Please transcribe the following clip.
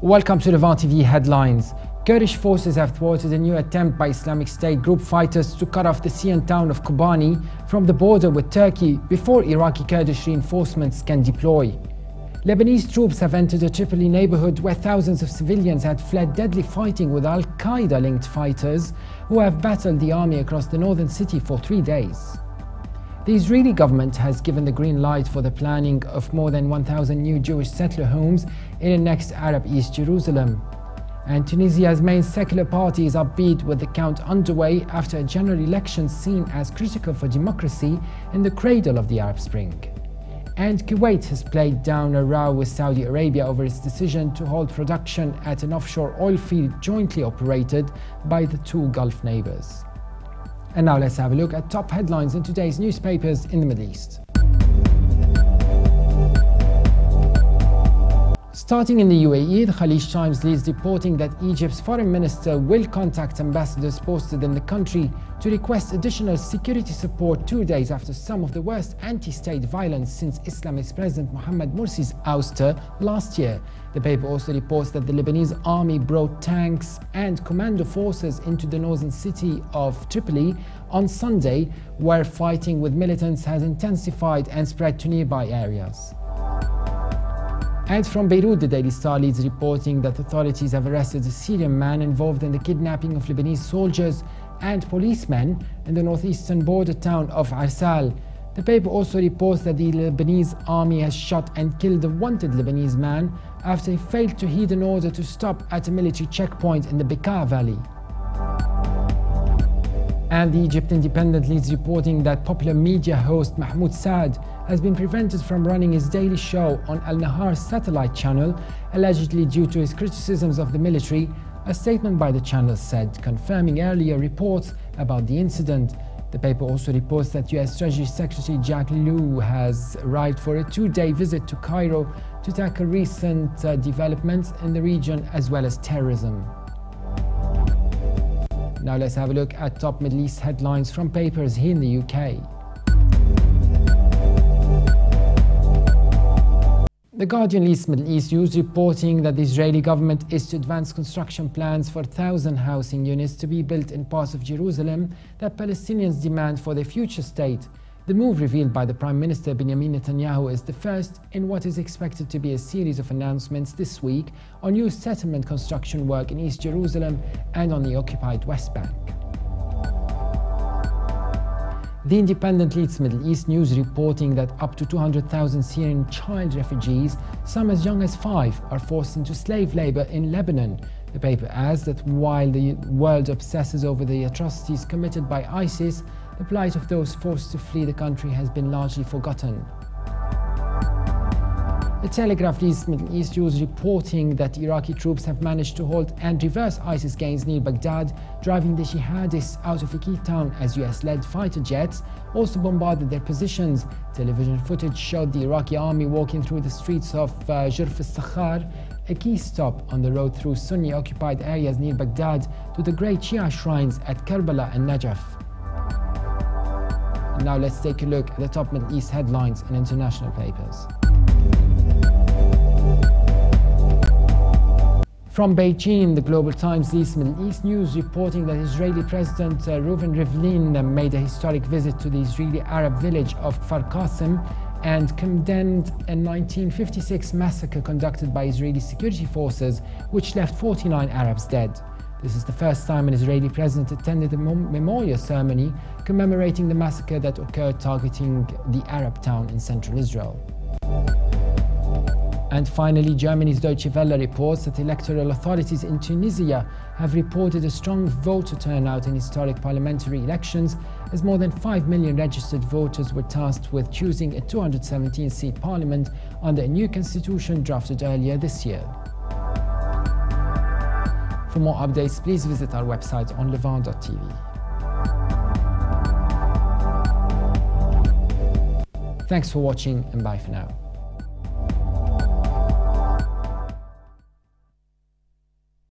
Welcome to Levant TV headlines. Kurdish forces have thwarted a new attempt by Islamic State group fighters to cut off the sea and town of Kobani from the border with Turkey before Iraqi Kurdish reinforcements can deploy. Lebanese troops have entered a Tripoli neighborhood where thousands of civilians had fled deadly fighting with Al-Qaeda-linked fighters who have battled the army across the northern city for 3 days. The Israeli government has given the green light for the planning of more than 1,000 new Jewish settler homes in the next Arab East Jerusalem. And Tunisia's main secular party is upbeat with the count underway after a general election seen as critical for democracy in the cradle of the Arab Spring. And Kuwait has played down a row with Saudi Arabia over its decision to halt production at an offshore oil field jointly operated by the two Gulf neighbors. And now let's have a look at top headlines in today's newspapers in the Middle East. Starting in the UAE, the Khalij Times leads reporting that Egypt's foreign minister will contact ambassadors posted in the country to request additional security support 2 days after some of the worst anti-state violence since Islamist President Mohammed Morsi's ouster last year. The paper also reports that the Lebanese army brought tanks and commando forces into the northern city of Tripoli on Sunday, where fighting with militants has intensified and spread to nearby areas. And from Beirut, the Daily Star leads reporting that authorities have arrested a Syrian man involved in the kidnapping of Lebanese soldiers and policemen in the northeastern border town of Arsal. The paper also reports that the Lebanese army has shot and killed a wanted Lebanese man after he failed to heed an order to stop at a military checkpoint in the Bekaa Valley. And the Egypt Independent leads reporting that popular media host Mahmoud Saad has been prevented from running his daily show on Al Nahar satellite channel, allegedly due to his criticisms of the military, a statement by the channel said, confirming earlier reports about the incident. The paper also reports that US Treasury Secretary Jack Lew has arrived for a 2-day visit to Cairo to tackle recent developments in the region as well as terrorism. Now let's have a look at top Middle East headlines from papers here in the UK. The Guardian leads Middle East news reporting that the Israeli government is to advance construction plans for 1,000 housing units to be built in parts of Jerusalem that Palestinians demand for their future state. The move revealed by the Prime Minister Benjamin Netanyahu is the first in what is expected to be a series of announcements this week on new settlement construction work in East Jerusalem and on the occupied West Bank. The Independent leads Middle East news reporting that up to 200,000 Syrian child refugees, some as young as 5, are forced into slave labor in Lebanon. The paper adds that while the world obsesses over the atrocities committed by ISIS, the plight of those forced to flee the country has been largely forgotten. The Telegraph leads Middle East news reporting that Iraqi troops have managed to halt and reverse ISIS gains near Baghdad, driving the jihadists out of a key town as US-led fighter jets also bombarded their positions. Television footage showed the Iraqi army walking through the streets of Jurf al-Sakhar, a key stop on the road through Sunni-occupied areas near Baghdad, to the great Shia shrines at Karbala and Najaf. And now let's take a look at the top Middle East headlines in international papers. From Beijing, the Global Times leads Middle East news reporting that Israeli President Reuven Rivlin made a historic visit to the Israeli Arab village of Kfar Qasim and condemned a 1956 massacre conducted by Israeli security forces which left 49 Arabs dead. This is the first time an Israeli president attended a memorial ceremony commemorating the massacre that occurred targeting the Arab town in central Israel. And finally, Germany's Deutsche Welle reports that electoral authorities in Tunisia have reported a strong voter turnout in historic parliamentary elections, as more than 5 million registered voters were tasked with choosing a 217-seat parliament under a new constitution drafted earlier this year. For more updates, please visit our website on levant.tv. Thanks for watching and bye for now.